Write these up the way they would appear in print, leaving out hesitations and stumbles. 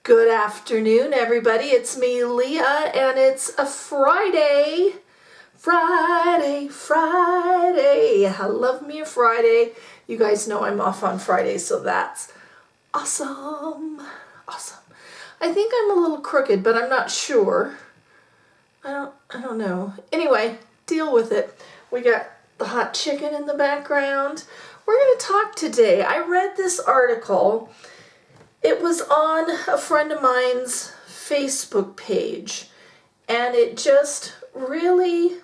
Good afternoon, everybody. It's me, Leah, and it's a Friday. Friday. I love me a Friday. You guys know I'm off on Fridays, so that's awesome. I think I'm a little crooked, but I'm not sure. I don't know. Anyway, deal with it. We got the hot chicken in the background. We're going to talk today. I read this article. It was on a friend of mine's Facebook page, and it just really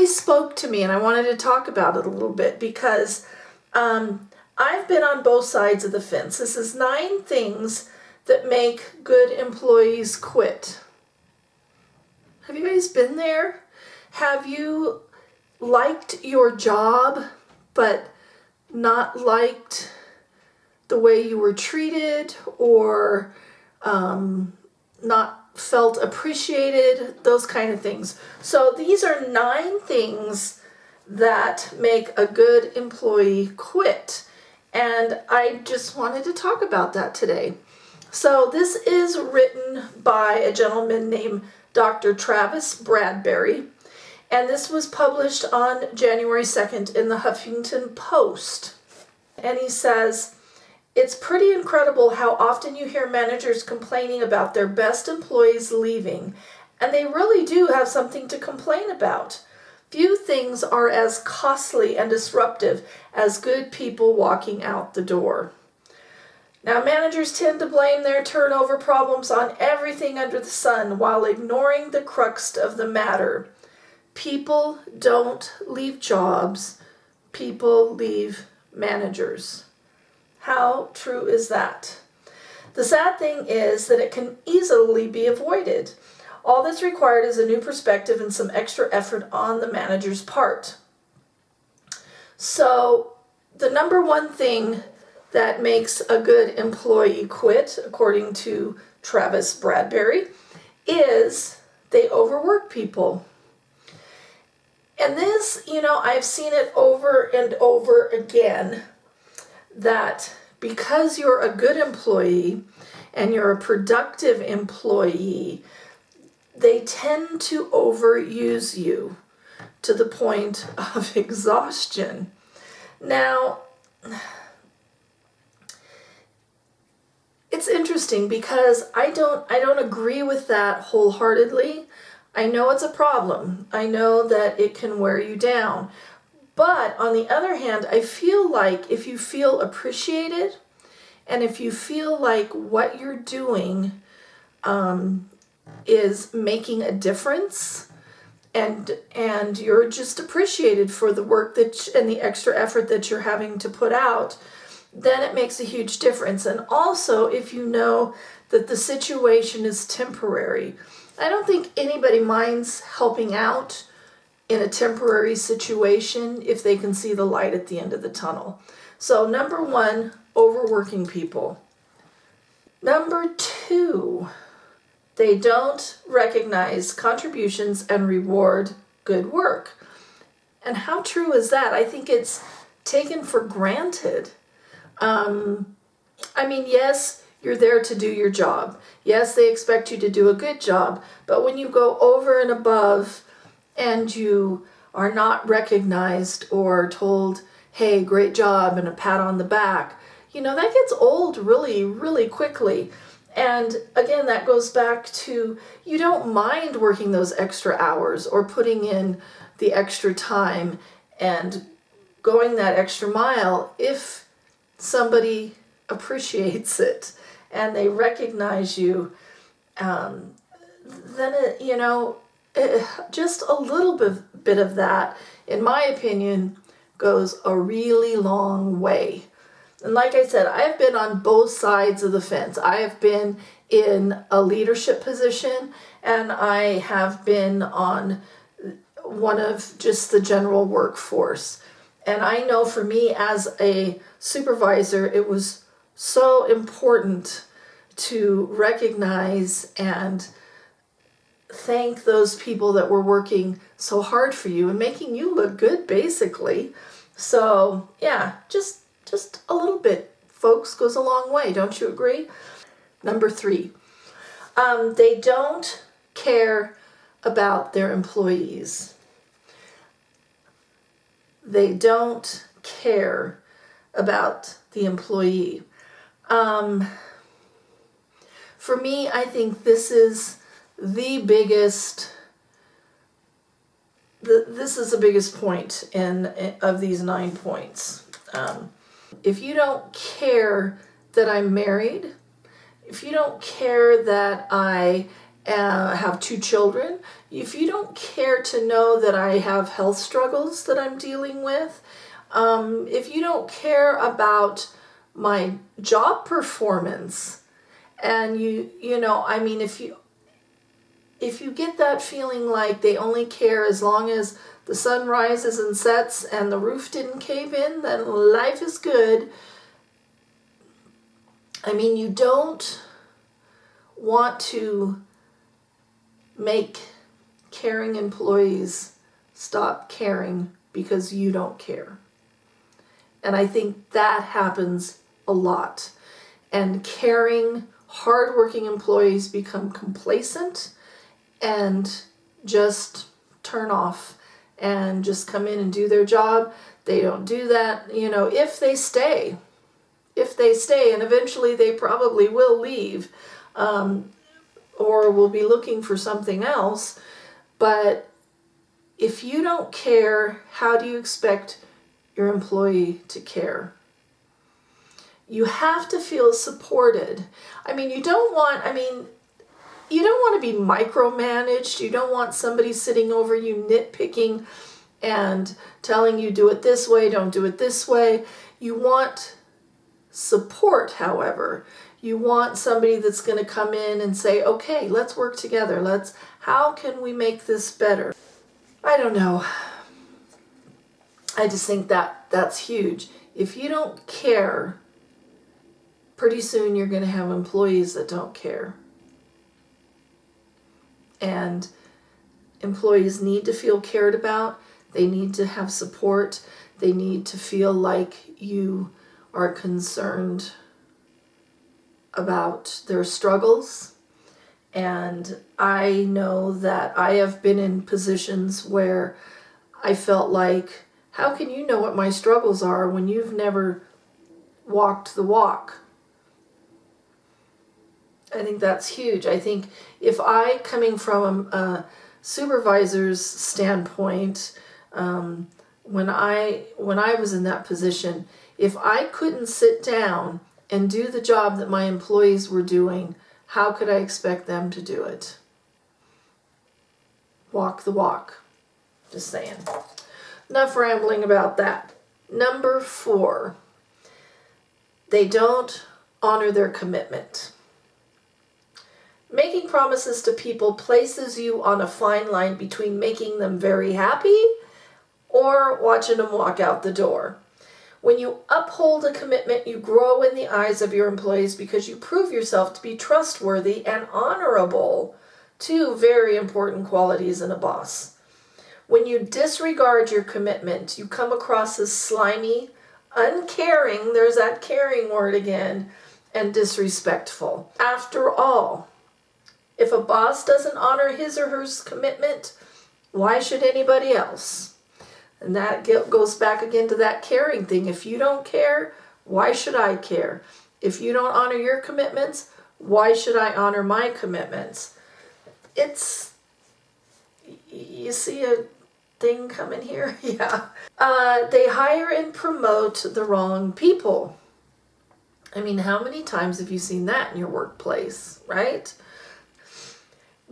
spoke to me, and I wanted to talk about it a little bit because I've been on both sides of the fence. This is 9 things that make good employees quit. Have you guys been there? Have you liked your job, but not liked the way you were treated, or not felt appreciated, those kind of things? So these are 9 things that make a good employee quit, and I just wanted to talk about that today. So this is written by a gentleman named Dr. Travis Bradberry, and this was published on January 2nd in the Huffington Post. And he says, "It's pretty incredible how often you hear managers complaining about their best employees leaving, and they really do have something to complain about. Few things are as costly and disruptive as good people walking out the door." Now, managers tend to blame their turnover problems on everything under the sun while ignoring the crux of the matter. People don't leave jobs, people leave managers. How true is that? The sad thing is that it can easily be avoided. All that's required is a new perspective and some extra effort on the manager's part. So, the number one thing that makes a good employee quit, according to Travis Bradberry, is they overwork people. And this, I've seen it over and over again, that because you're a good employee and you're a productive employee, they tend to overuse you to the point of exhaustion. Now, it's interesting because I don't agree with that wholeheartedly. I know it's a problem. I know that it can wear you down. But on the other hand, I feel like if you feel appreciated and if you feel like what you're doing is making a difference, and you're just appreciated for the work and the extra effort that you're having to put out, then it makes a huge difference. And also, if you know that the situation is temporary, I don't think anybody minds helping out in a temporary situation if they can see the light at the end of the tunnel. So number 1, overworking people. Number 2, they don't recognize contributions and reward good work. And how true is that? I think it's taken for granted. Yes, you're there to do your job. Yes, they expect you to do a good job. But when you go over and above and you are not recognized or told, hey, great job, and a pat on the back, that gets old really, really quickly. And again, that goes back to, you don't mind working those extra hours or putting in the extra time and going that extra mile if somebody appreciates it and they recognize you. Then just a little bit of that, in my opinion, goes a really long way. And like I said, I've been on both sides of the fence. I have been in a leadership position, and I have been on one of just the general workforce. And I know for me as a supervisor, it was so important to recognize and thank those people that were working so hard for you and making you look good, basically. So yeah, just a little bit, folks, goes a long way. Don't you agree? Number 3, they don't care about their employees. They don't care about the employee. For me, I think this is the biggest point of these 9 points. If you don't care that I'm married, if you don't care that I have 2 children, if you don't care to know that I have health struggles that I'm dealing with, if you don't care about my job performance, and if you get that feeling like they only care as long as the sun rises and sets and the roof didn't cave in, then life is good. You don't want to make caring employees stop caring because you don't care. And I think that happens a lot. And caring, hardworking employees become complacent and just turn off and just come in and do their job. They don't do that, if they stay. And eventually they probably will leave, or will be looking for something else. But if you don't care, how do you expect your employee to care? You have to feel supported. You don't want to be micromanaged. You don't want somebody sitting over you nitpicking and telling you do it this way, don't do it this way. You want support, however. You want somebody that's going to come in and say, okay, let's work together. How can we make this better? I don't know. I just think that's huge. If you don't care, pretty soon you're going to have employees that don't care. And employees need to feel cared about. They need to have support. They need to feel like you are concerned about their struggles. And I know that I have been in positions where I felt like, how can you know what my struggles are when you've never walked the walk? I think that's huge. I think if coming from a supervisor's standpoint, when I was in that position, if I couldn't sit down and do the job that my employees were doing, how could I expect them to do it? Walk the walk. Just saying. Enough rambling about that. Number 4, they don't honor their commitment. Making promises to people places you on a fine line between making them very happy or watching them walk out the door. When you uphold a commitment, you grow in the eyes of your employees because you prove yourself to be trustworthy and honorable, 2 very important qualities in a boss. When you disregard your commitment, you come across as slimy, uncaring, there's that caring word again, and disrespectful. After all, if a boss doesn't honor his or her commitment, why should anybody else? And that goes back again to that caring thing. If you don't care, why should I care? If you don't honor your commitments, why should I honor my commitments? You see a thing coming here? Yeah. They hire and promote the wrong people. How many times have you seen that in your workplace, right?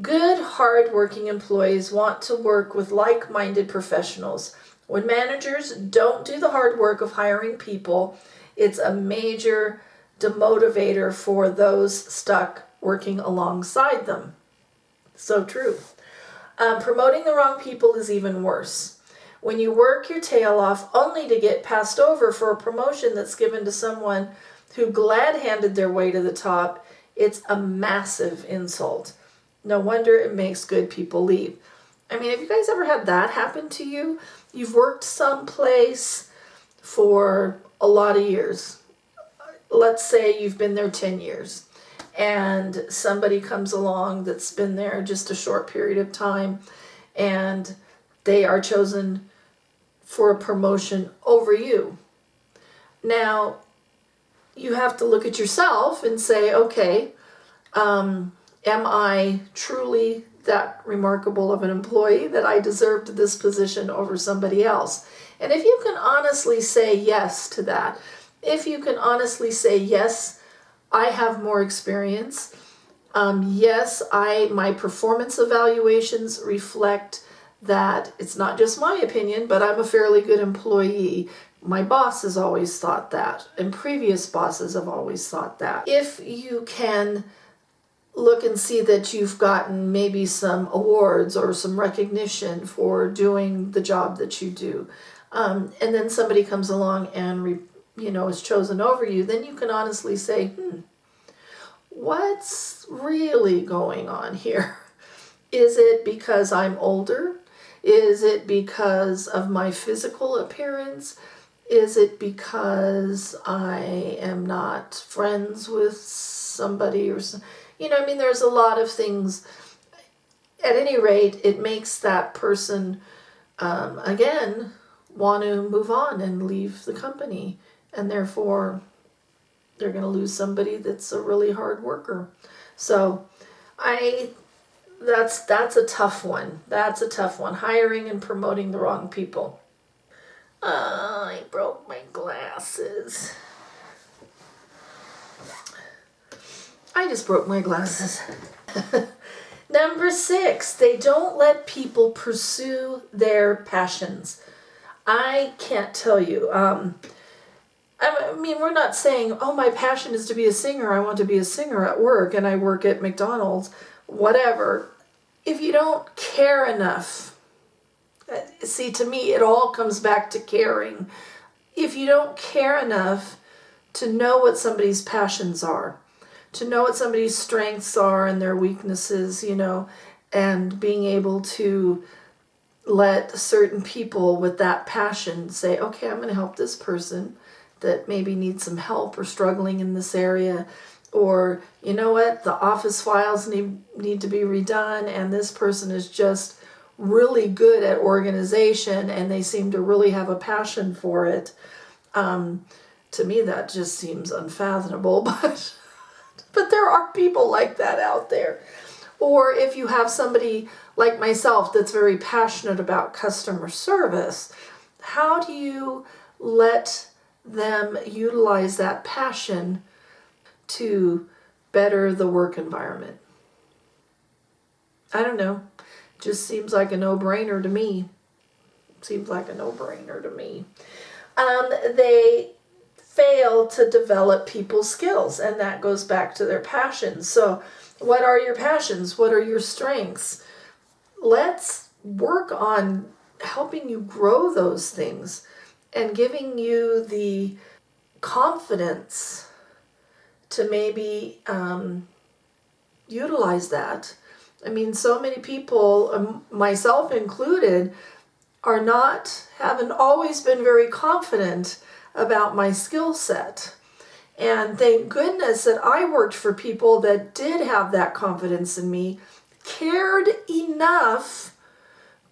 Good, hard-working employees want to work with like-minded professionals. When managers don't do the hard work of hiring people, it's a major demotivator for those stuck working alongside them. So true. Promoting the wrong people is even worse. When you work your tail off only to get passed over for a promotion that's given to someone who glad-handed their way to the top, it's a massive insult. No wonder it makes good people leave. Have you guys ever had that happen to you? You've worked someplace for a lot of years. Let's say you've been there 10 years. and somebody comes along that's been there just a short period of time, and they are chosen for a promotion over you. Now, you have to look at yourself and say, okay, am I truly that remarkable of an employee that I deserved this position over somebody else? And if you can honestly say yes to that, if you can honestly say, yes, I have more experience, yes, my performance evaluations reflect that it's not just my opinion, but I'm a fairly good employee. My boss has always thought that, and previous bosses have always thought that. If you can look and see that you've gotten maybe some awards or some recognition for doing the job that you do, and then somebody comes along and is chosen over you, then you can honestly say, what's really going on here? Is it because I'm older? Is it because of my physical appearance? Is it because I am not friends with somebody or there's a lot of things. At any rate, it makes that person, again, want to move on and leave the company. And therefore, they're going to lose somebody that's a really hard worker. So that's a tough one. That's a tough one. Hiring and promoting the wrong people. I broke my glasses. I just broke my glasses. Number 6, they don't let people pursue their passions. I can't tell you. We're not saying, my passion is to be a singer. I want to be a singer at work, and I work at McDonald's, whatever. If you don't care enough, see, to me, it all comes back to caring. If you don't care enough to know what somebody's passions are, to know what somebody's strengths are and their weaknesses, and being able to let certain people with that passion say, okay, I'm going to help this person that maybe needs some help or struggling in this area, or you know what, the office files need to be redone, and this person is just really good at organization and they seem to really have a passion for it. To me, that just seems unfathomable, but there are people like that out there. Or if you have somebody like myself that's very passionate about customer service, how do you let them utilize that passion to better the work environment? I don't know. Just seems like a no-brainer to me. They fail to develop people's skills, and that goes back to their passions. So what are your passions? What are your strengths? Let's work on helping you grow those things and giving you the confidence to maybe utilize that. So many people, myself included, haven't always been very confident about my skill set. And thank goodness that I worked for people that did have that confidence in me, cared enough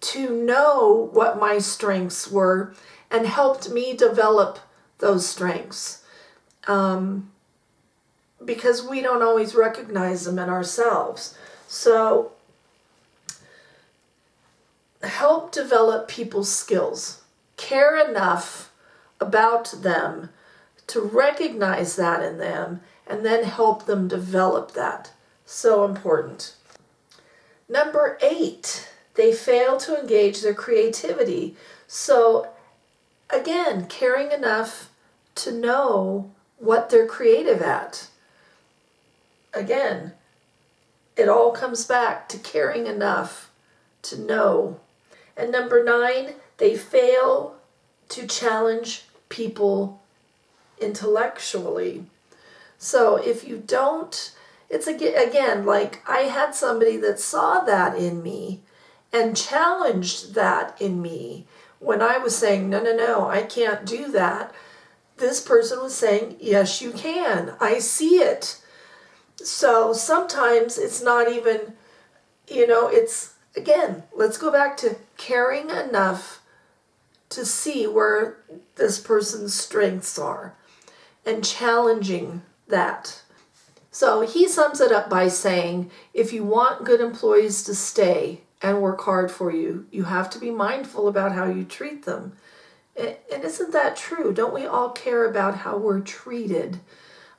to know what my strengths were, and helped me develop those strengths. Because we don't always recognize them in ourselves. So help develop people's skills. Care enough about them to recognize that in them, and then help them develop that. So important. Number 8, they fail to engage their creativity. So again, caring enough to know what they're creative at. Again, it all comes back to caring enough to know. And number 9, they fail to challenge people intellectually. So if you don't, it's again, like I had somebody that saw that in me and challenged that in me. When I was saying, no, I can't do that, this person was saying, yes, you can. I see it. So sometimes it's not even, it's, again, let's go back to caring enough to see where this person's strengths are and challenging that. So he sums it up by saying, if you want good employees to stay and work hard for you, you have to be mindful about how you treat them. And isn't that true? Don't we all care about how we're treated?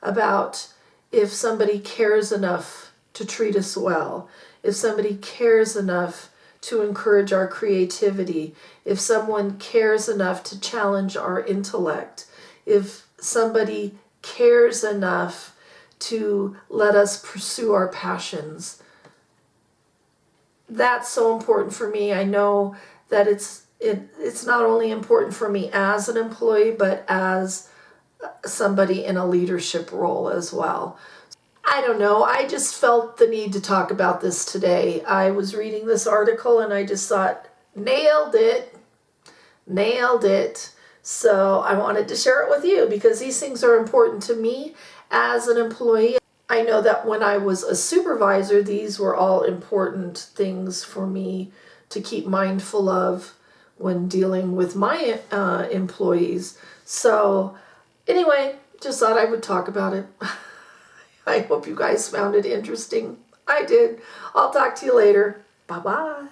About if somebody cares enough to treat us well, if somebody cares enough to encourage our creativity, if someone cares enough to challenge our intellect, if somebody cares enough to let us pursue our passions. That's so important for me. I know that it's not only important for me as an employee, but as somebody in a leadership role as well. I don't know. I just felt the need to talk about this today. I was reading this article and I just thought, nailed it. So I wanted to share it with you because these things are important to me as an employee. I know that when I was a supervisor, these were all important things for me to keep mindful of when dealing with my employees. So anyway, just thought I would talk about it. I hope you guys found it interesting. I did. I'll talk to you later. Bye-bye.